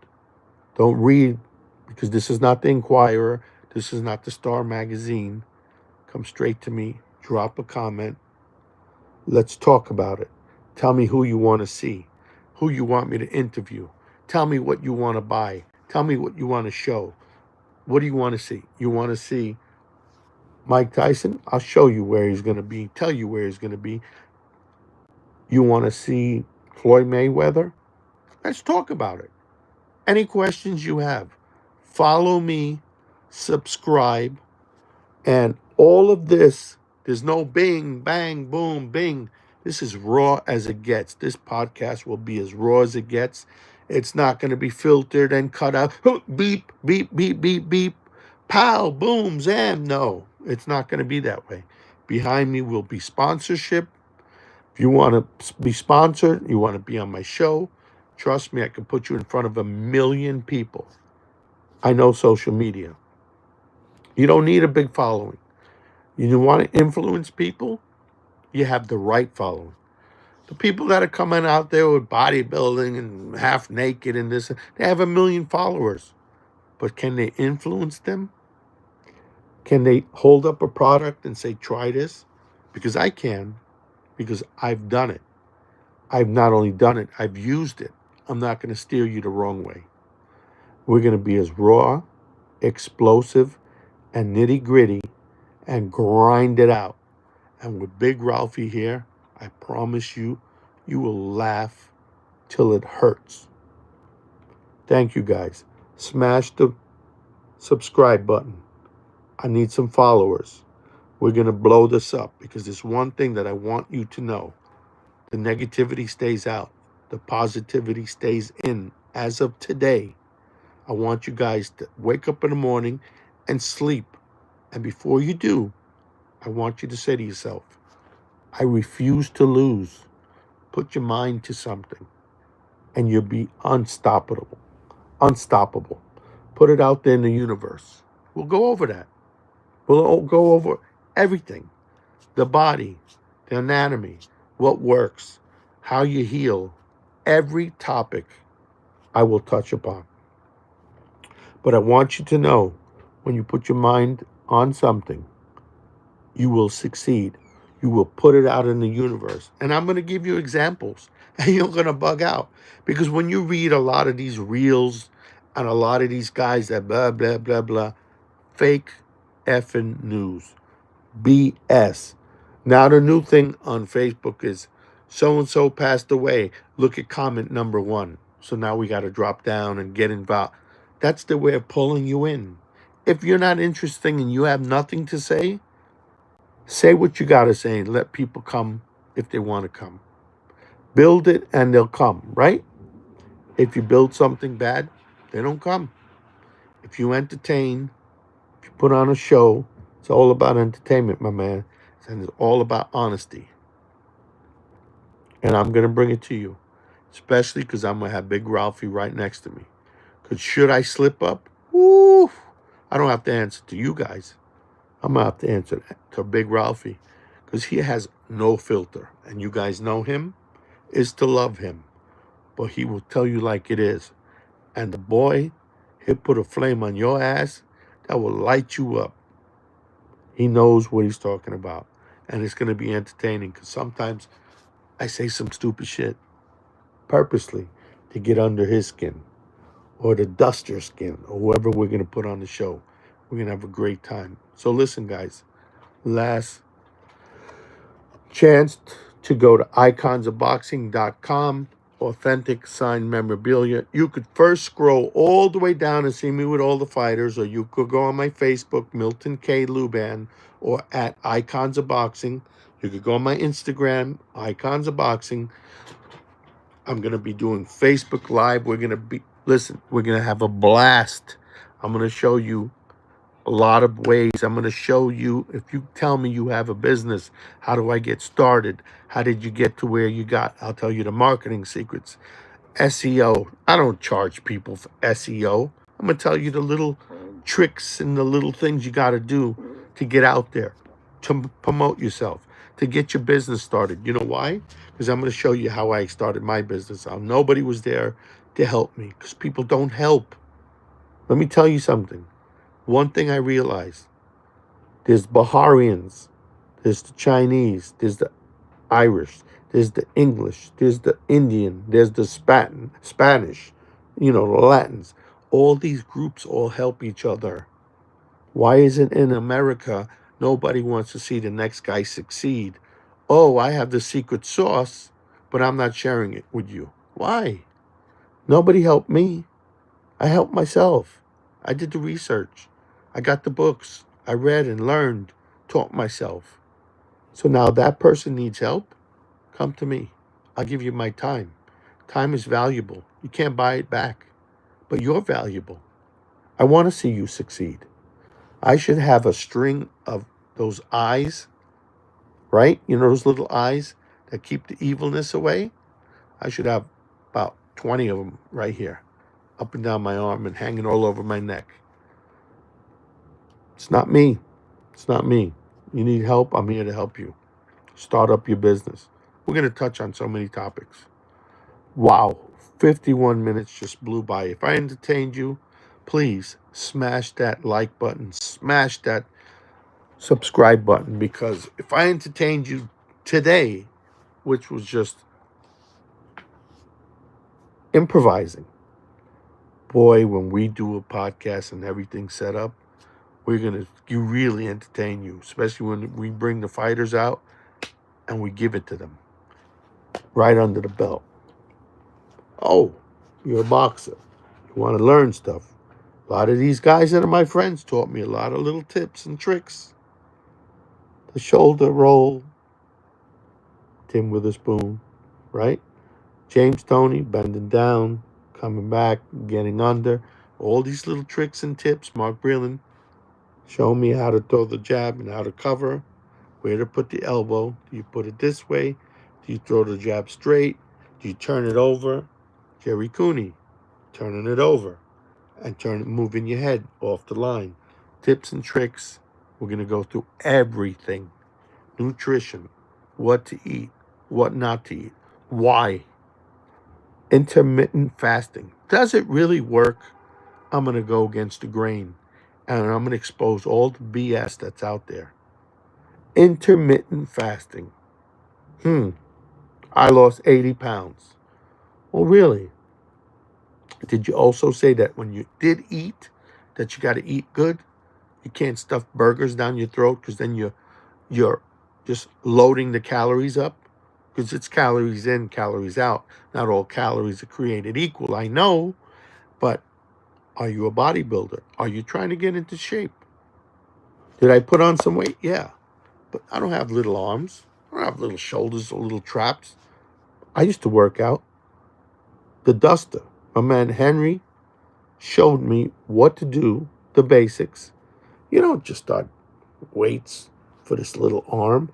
Don't read, because this is not the Inquirer. This is not the Star Magazine. Come straight to me. Drop a comment. Let's talk about it. Tell me who you want to see, who you want me to interview. Tell me what you want to buy. Tell me what you want to show. What do you want to see? You want to see Mike Tyson? I'll show you where he's going to be, tell you where he's going to be. You want to see Floyd Mayweather? Let's talk about it. Any questions you have, follow me, subscribe, and all of this, there's no bing, bang, boom, bing. This is raw as it gets. This podcast will be as raw as it gets. It's not going to be filtered and cut out. Beep, beep, beep, beep, beep. Pow, boom, zam. No, it's not going to be that way. Behind me will be sponsorship. If you want to be sponsored, you want to be on my show, trust me, I can put you in front of 1 million people. I know social media. You don't need a big following. You want to influence people? You have the right following. The people that are coming out there with bodybuilding and half naked and this, they have 1 million followers. But can they influence them? Can they hold up a product and say, try this? Because I can, because I've done it. I've not only done it, I've used it. I'm not going to steer you the wrong way. We're going to be as raw, explosive, and nitty gritty and grind it out. And with Big Ralphie here, I promise you, you will laugh till it hurts. Thank you guys. Smash the subscribe button. I need some followers. We're going to blow this up because there's one thing that I want you to know. The negativity stays out. The positivity stays in. As of today, I want you guys to wake up in the morning and sleep. And before you do, I want you to say to yourself, I refuse to lose. Put your mind to something and you'll be unstoppable. Unstoppable. Put it out there in the universe. We'll go over that. We'll go over everything. The body, the anatomy, what works, how you heal. Every topic I will touch upon. But I want you to know, when you put your mind on something, you will succeed. You will put it out in the universe. And I'm going to give you examples. And you're going to bug out. Because when you read a lot of these reels and a lot of these guys that blah, blah, blah, blah, fake effing news. BS. Now the new thing on Facebook is so-and-so passed away. Look at comment number 1. So now we got to drop down and get involved. That's the way of pulling you in. If you're not interested and you have nothing to say what you got to say and let people come if they want to come. Build it and they'll come, right? If you build something bad, they don't come. If you entertain, if you put on a show, it's all about entertainment, my man. And it's all about honesty. And I'm going to bring it to you, especially because I'm going to have Big Ralphie right next to me. Because should I slip up, woo, I don't have to answer to you guys. I'm going to have to answer to Big Ralphie because he has no filter. And you guys know him is to love him. But he will tell you like it is. And the boy, he'll put a flame on your ass that will light you up. He knows what he's talking about. And it's going to be entertaining because sometimes I say some stupid shit purposely to get under his skin or the Duster skin or whoever we're going to put on the show. We're going to have a great time. So listen, guys, last chance to go to iconsofboxing.com. authentic signed memorabilia. You could first scroll all the way down and see me with all the fighters, or you could go on my Facebook, Milton K. Luban, or at Icons of Boxing. You could go on my Instagram, Icons of Boxing. I'm going to be doing Facebook Live. We're going to have a blast. I'm going to show you a lot of ways. I'm going to show you, if you tell me you have a business, how do I get started? How did you get to where you got? I'll tell you the marketing secrets. SEO. I don't charge people for SEO. I'm going to tell you the little tricks and the little things you got to do to get out there, to promote yourself, to get your business started. You know why? Because I'm going to show you how I started my business. How nobody was there to help me, because people don't help. Let me tell you something. One thing I realized, there's Baharians, there's the Chinese, there's the Irish, there's the English, there's the Indian, there's the Spanish, the Latins. All these groups all help each other. Why isn't in America nobody wants to see the next guy succeed? Oh, I have the secret sauce, but I'm not sharing it with you. Why? Nobody helped me. I helped myself. I did the research. I got the books. I read and learned, taught myself. So now that person needs help, come to me. I'll give you my time. Time is valuable. You can't buy it back, but you're valuable. I want to see you succeed. I should have a string of those eyes, right? Those little eyes that keep the evilness away? I should have about 20 of them right here, up and down my arm and hanging all over my neck. It's not me. It's not me. You need help? I'm here to help you. Start up your business. We're going to touch on so many topics. Wow, 51 minutes just blew by. If I entertained you, please smash that like button, smash that subscribe button, because if I entertained you today, which was just improvising, boy, when we do a podcast and everything's set up, you really entertain you, especially when we bring the fighters out and we give it to them right under the belt. Oh, you're a boxer. You want to learn stuff. A lot of these guys that are my friends taught me a lot of little tips and tricks. The shoulder roll, Tim Witherspoon, right? James Toney, bending down, coming back, getting under. All these little tricks and tips. Mark Breland showed me how to throw the jab and how to cover, where to put the elbow. Do you put it this way? Do you throw the jab straight? Do you turn it over? Jerry Cooney, turning it over and moving your head off the line. Tips and tricks. We're going to go through everything. Nutrition, what to eat, what not to eat, why. Intermittent fasting. Does it really work? I'm going to go against the grain, and I'm going to expose all the BS that's out there. Intermittent fasting. I lost 80 pounds. Well, really? Did you also say that when you did eat, that you got to eat good? You can't stuff burgers down your throat, because then you're just loading the calories up, because it's calories in, calories out. Not all calories are created equal, I know, but are you a bodybuilder? Are you trying to get into shape? Did I put on some weight? Yeah, but I don't have little arms. I don't have little shoulders or little traps. I used to work out. The Duster, my man Henry, showed me what to do, the basics. You don't just start weights for this little arm.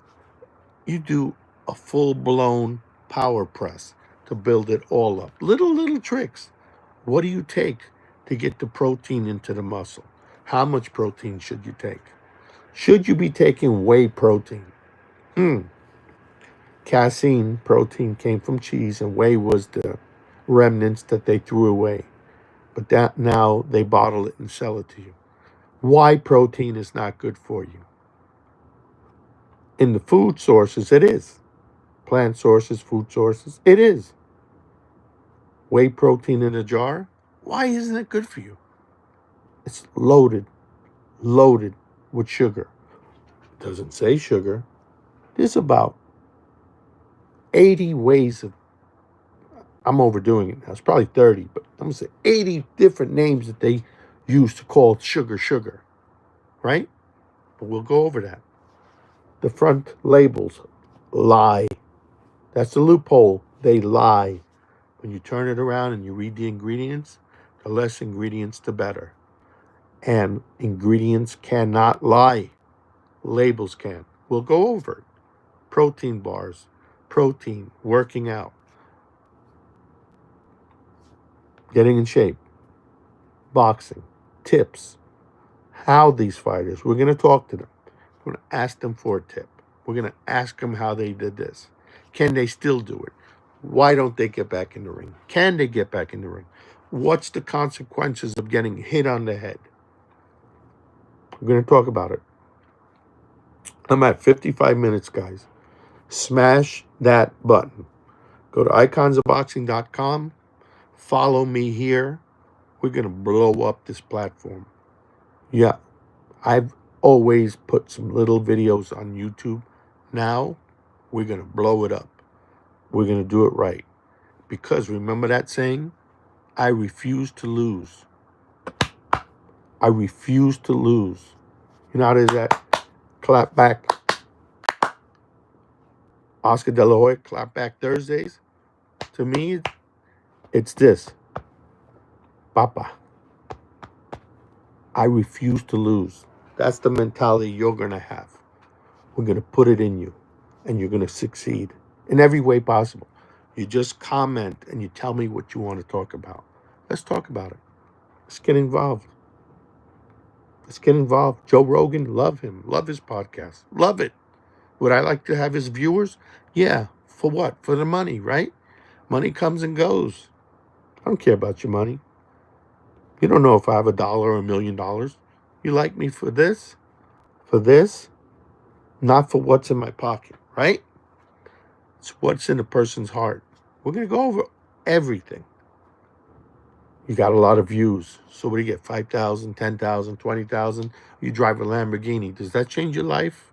You do a full-blown power press to build it all up. Little tricks. What do you take to get the protein into the muscle? How much protein should you take? Should you be taking whey protein? Casein protein came from cheese, and whey was the remnants that they threw away. But that now they bottle it and sell it to you. Why protein is not good for you? In the food sources, it is. Plant sources, food sources, it is. Whey protein in a jar, why isn't it good for you? It's loaded with sugar. It doesn't say sugar. There's about 80 ways of I'm overdoing it now. It's probably 30, but I'm going to say 80 different names that they use to call sugar, right? But we'll go over that. The front labels lie. That's the loophole. They lie. When you turn it around and you read the ingredients, the less ingredients, the better. And ingredients cannot lie. Labels can. We'll go over it. Protein bars, protein, working out, getting in shape, boxing, tips, how these fighters, we're going to talk to them. We're going to ask them for a tip. We're going to ask them how they did this. Can they still do it? Why don't they get back in the ring? Can they get back in the ring? What's the consequences of getting hit on the head? We're going to talk about it. I'm at 55 minutes, guys. Smash that button. Go to iconsofboxing.com. Follow me here. We're going to blow up this platform. Yeah, I've always put some little videos on YouTube. Now, we're going to blow it up. We're going to do it right. Because remember that saying? I refuse to lose. I refuse to lose. You know how there's that clap back? Oscar De La Hoya, clap back Thursdays. To me, it's this. Papa. I refuse to lose. That's the mentality you're going to have. We're going to put it in you. And you're going to succeed in every way possible. You just comment and you tell me what you want to talk about. Let's talk about it. Let's get involved. Let's get involved. Joe Rogan, love him. Love his podcast. Love it. Would I like to have his viewers? Yeah. For what? For the money, right? Money comes and goes. I don't care about your money. You don't know if I have $1 or $1 million. You like me for this? For this? Not for what's in my pocket, right? It's what's in a person's heart. We're going to go over everything. You got a lot of views. So what do you get? 5,000, 10,000, 20,000? You drive a Lamborghini. Does that change your life?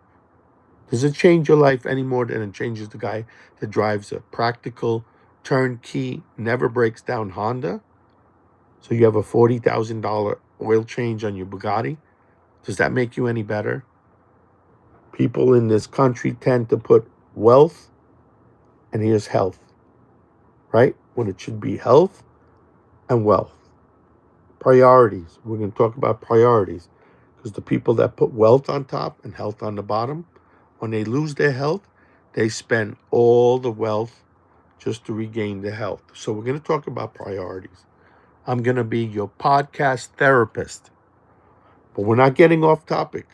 Does it change your life any more than it changes the guy that drives a practical, turnkey, never breaks down Honda? So you have a $40,000 oil change on your Bugatti? Does that make you any better? People in this country tend to put wealth and here's health, right? When it should be health and wealth. Priorities. We're going to talk about priorities because the people that put wealth on top and health on the bottom, when they lose their health, they spend all the wealth just to regain the health. So we're going to talk about priorities. I'm going to be your podcast therapist, but we're not getting off topic.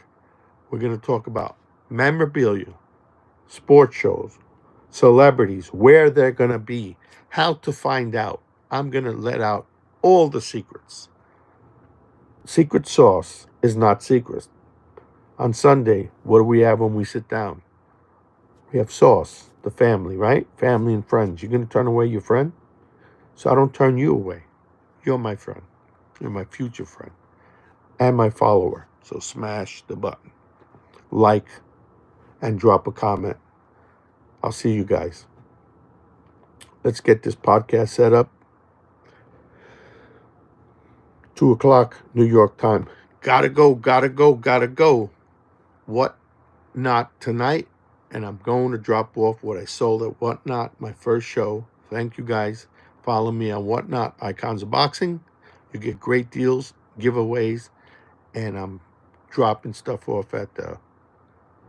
We're going to talk about memorabilia, sports shows, celebrities, where they're going to be, how to find out. I'm going to let out all the secrets. Secret sauce is not secret. On Sunday, what do we have when we sit down? We have sauce, the family, right? Family and friends. You're going to turn away your friend? So I don't turn you away. You're my friend. You're my future friend and my follower. So smash the button, like, and drop a comment. I'll see you guys. Let's get this podcast set up. 2 o'clock, New York time. Gotta go. What Not tonight. And I'm going to drop off what I sold at Whatnot, my first show. Thank you guys. Follow me on Whatnot, Icons of Boxing. You get great deals, giveaways, and I'm dropping stuff off at the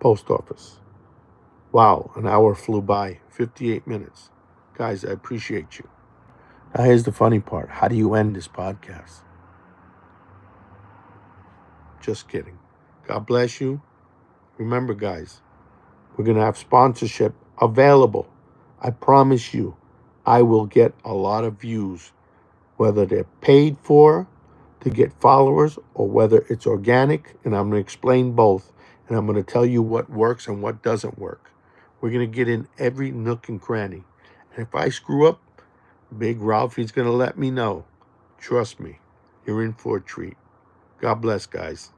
post office. Wow, an hour flew by, 58 minutes. Guys, I appreciate you. Now here's the funny part. How do you end this podcast? Just kidding. God bless you. Remember, guys, we're going to have sponsorship available. I promise you, I will get a lot of views, whether they're paid for to get followers or whether it's organic, and I'm going to explain both, and I'm going to tell you what works and what doesn't work. We're going to get in every nook and cranny. And if I screw up, Big Ralphie's going to let me know. Trust me, you're in for a treat. God bless, guys.